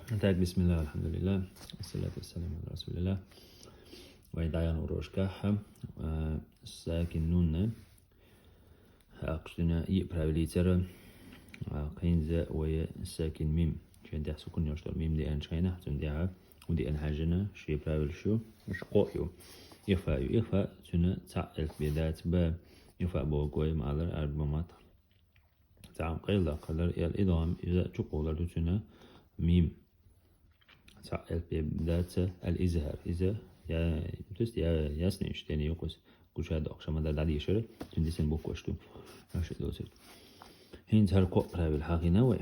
Tak, bismillah, alhamdulillah, assalatu wassalamu ala rasulillah. ويدعي نوروشكا ساكن نون أقصنا يبرابليتر قينزا ويا ساكن ميم كان ده سكون يشتغل ميم دي أن شينا تنديها ودي أن حاجنا شيء برابل شو مش قوي يخفى تنا تعال بداية با يخفى بوقوي معذر أربعة تعال قيل قدر الإدغام إذا تقول تنا ميم تعال بداية الإزهار إذا يا تست يا ياسنيش تاني يقص كوش هذا أقشى ما ده عادي شر تندي سن بوكوشتو ماشي دوسر هين تهر قو برابل حقي نوى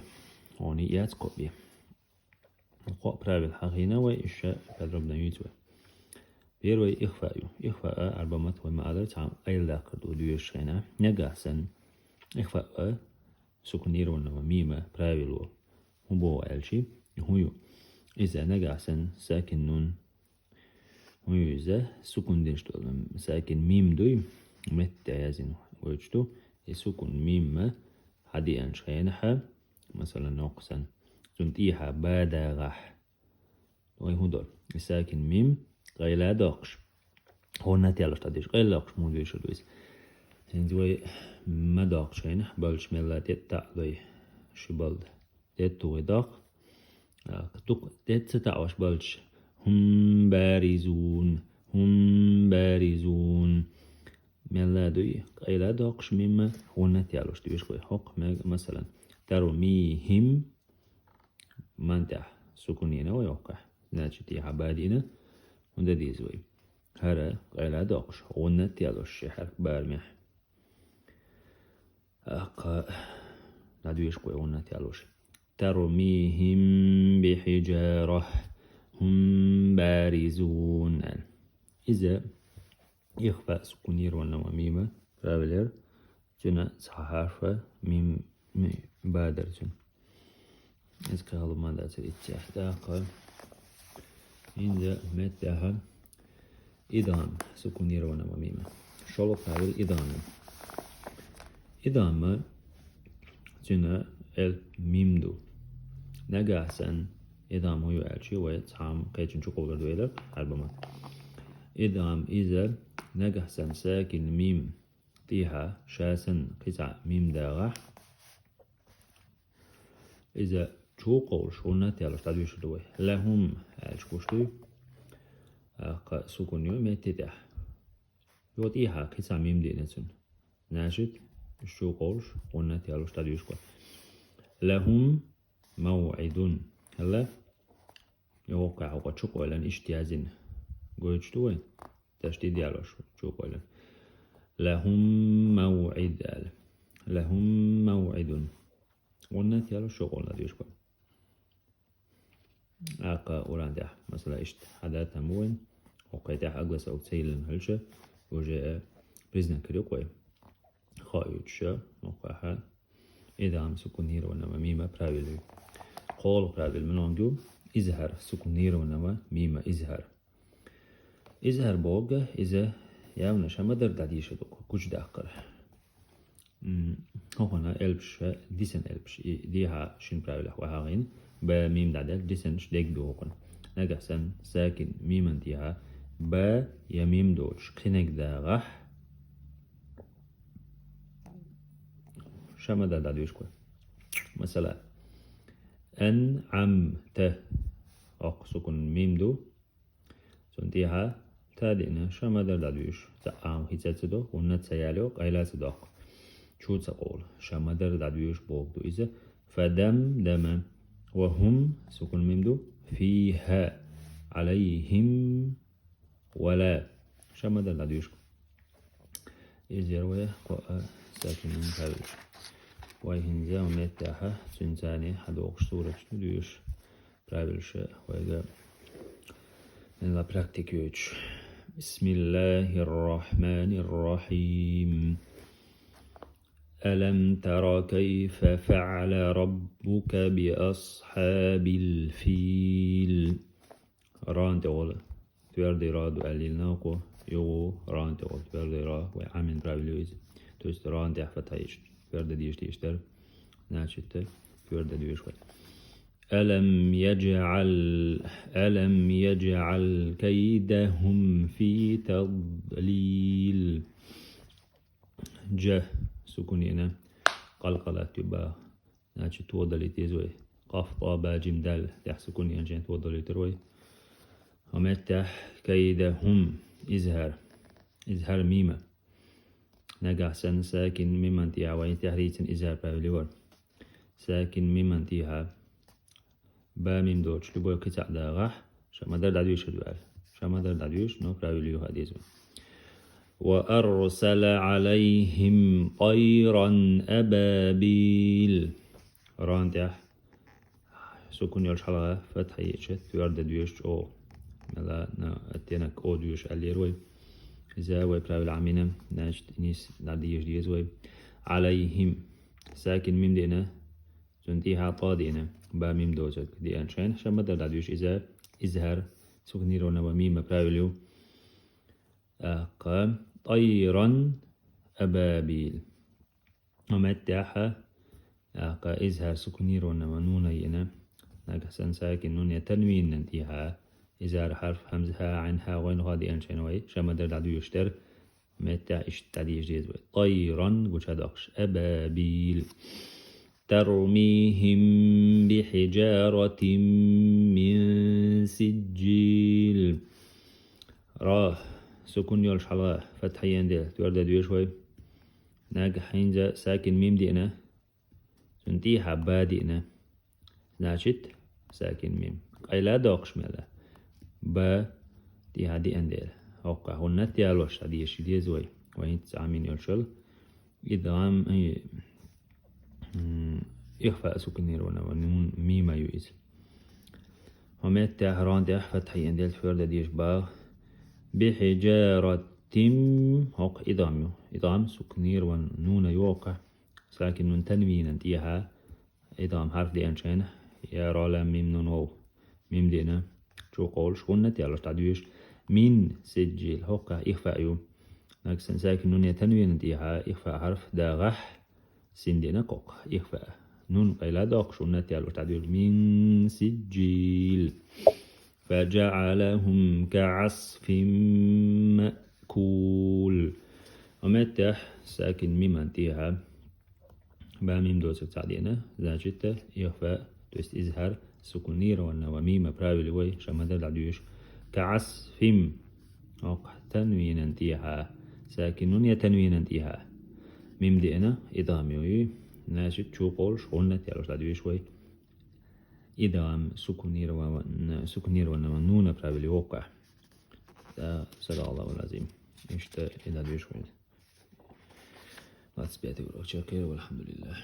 هوني يات قو بيه قو برابل حقي نوى إيش كذربنا يتوى بيروي إخفاء أربعة وما أدر تعم أيل ذكر وديوش هنا نجاسن إخفاء سكنيرون وميمة برابل هم بو ألشي هو إذا نجاسن ساكن نون ويزه سكون ديشتو ساكن ميم دوي متى يازن ويجتو سكون ميم حدي أنشينها مثلا نقصا تنتيها بادغح وي هدول ساكن ميم غيلا داقش هو نتيالش تديش غيلا داقش مو دويش دويس هنزوي ما داقشين بالش ملا تتا دوي شبالد تتو داق توق تتاوش بالش هم بارزون ملا دوي قيلا داقش مما هو نتيالش دويش قوي حق مثلا ترميهم منتح سكونينا ويوقع ناتشتي عبادينا وندا ديزوي هرا قيلا داقش هو نتيالش شحر بارمح نادويش قوي هو نتيالش ترميهم بحجارة هم بارزون إذا يخفى سكونير والنواميمة رابلر جنا صحافة ميم بادر جن إذا هذا ما دات الاتحاد إذا متها إدام سكونير والنواميمة شلو قابل إدام جنا الميمدو نجاسن إدام هو يأتي ويتعام قيتن شقول دويلر أربعة إدام إذا نجاسن ساكن ميم تيها شاسن قطع ميم داغح إذا شقول شونا تيالش تدويش دوي لهم أشكوشتو سكون يوم يتتح يوتيها قطع ميم دينتون ناشد شقول شونا تيالش تدويش كو لهم موعد هلا يوقع وقتشوق ولا اشتيازين قويتشتوين تشتي ديالوش شوق ولا لهم موعد قلنا تيالو شغل ديوش كو أقا أوران ده مثلا إشت حدا تموين وقيتح أقلس أو تسيلن هلشة وجاء بريزنا كريقوي خايوتشا وقاها إدام سكونير ونما ميمة برابل قول برابل منونجو إزهر سكونير ونما ميمة إزهر بوغ إذا ياونا شمدر داديش دوكو كوش داقر هنا ألبش ديسن ألبش ديها شين برابل وهاغين با ميم دادل ديسن شديك دوكن نجحسن ساكن ميمن ديها با يميم دوش قينك داغح شمدر داديش كوي مثلا أنعمت سكون ميم دو سنتيها تادينا شمدر داديش تعام هيتسدو ونت سيالو قيلا صدق شو تقول شمدر داديش بوك دو إذا فدم وهم سكون ميم دو فيها عليهم ولا شمدر داديش إذا روي ساكن من كابل ويهنزا ومتاحة سنساني حدوق سورة ديوش برابلش ويجا من لا براكتيكيوش بسم الله الرحمن الرحيم ألم تر كيف فعل ربك بأصحاب الفيل ران تقول تيردي راد وقليل ناقو يو ران تقول تيردي راد وعامل برابلويز توست ران تحفتايش تيرد ديش تيشتر ناشتر تيرد ديوش ألم يجعل كيدهم في تضليل. سكون هنا قلقلة تبا ناتش توضلي تيزوي قاف طابا جيم دال تح سكون هنا جين توضلي تروي ومتح كيدهم إزهار ميمة نجح سن ساكن ممن تيها وين تحريت إزهار باوليور ساكن ممن تيها با ميم دوش لبوي قطع داغح شما در دعويش الوال شما در دعويش نو باوليو هاديزو. وأرسل عليهم طيرا أبابيل رانتح سكون يرشحلها فتح يشت يرد دويش أو ملا أتينك أو دويش الليروي زاوي براو العمينة ناشت نيس ناديش ديزوي عليهم ساكن ميم دينا تنتيها طادينا با ميم دوزك دي أنشين شما در دعويش إزهار سكون يرونا وميم براوليو طيرا أبابيل ومتاحة إزهار سكنير ونمنون ينا ناقصا ساكن نون تنوين ننتيها إزهار حرف همزها عنها وين غادي أنشانوي شما در دعدو يشتر متاح اشتادي يجديد طيرا قوش هداقش أبابيل ترميهم بحجارة من سجيل راه سكون يولش حلقة فتحيان ديل تورد دوية شوي ناقح حينجا ساكن ميم دينا تنتيها با دينا ناشت ساكن ميم قيلا دوقش مالا با تيها دي انديل هوقع هون تيالوش هدي يشي زوي وين تسعامين يولشل إدغام إخفاء سكون يرونا ونمون ميما يوئز همت تهران ديح فتحيان ديل تورد ديش باغ بحجارة هوق إضام سكنير ونون يوقع ساكن نون تنوين انتيها إضام حرف دي أنشان يا رالا ميم نون هو ميم دينا شو قول شخونة يالوش تعديوش من سجل هوق إخفاء يو ناكسن ساكن نون تنوين انتيها إخفاء حرف دا غح سين دينا قوق إخفاء نون قيلا دوق شخونة يالوش تعديوش من سجل فجعلهم كعصف مأكول ومتح ساكن ميم انتيها با ميم دوسك تعدينا زاجته يخفاء توست إزهار سكونير وميم براولي وي شمدر دعدوش كعصف أوق تنوين انتيها ساكنون يتنوين انتيها ميم دينا إضامي وي ناشد شو قول شغلنا تيالوش دعدوش وي إدغام سكنير ونمنون براولي وقع صدق الله العظيم إشتا إذا بيشوين. Let's be at the world. والحمد لله.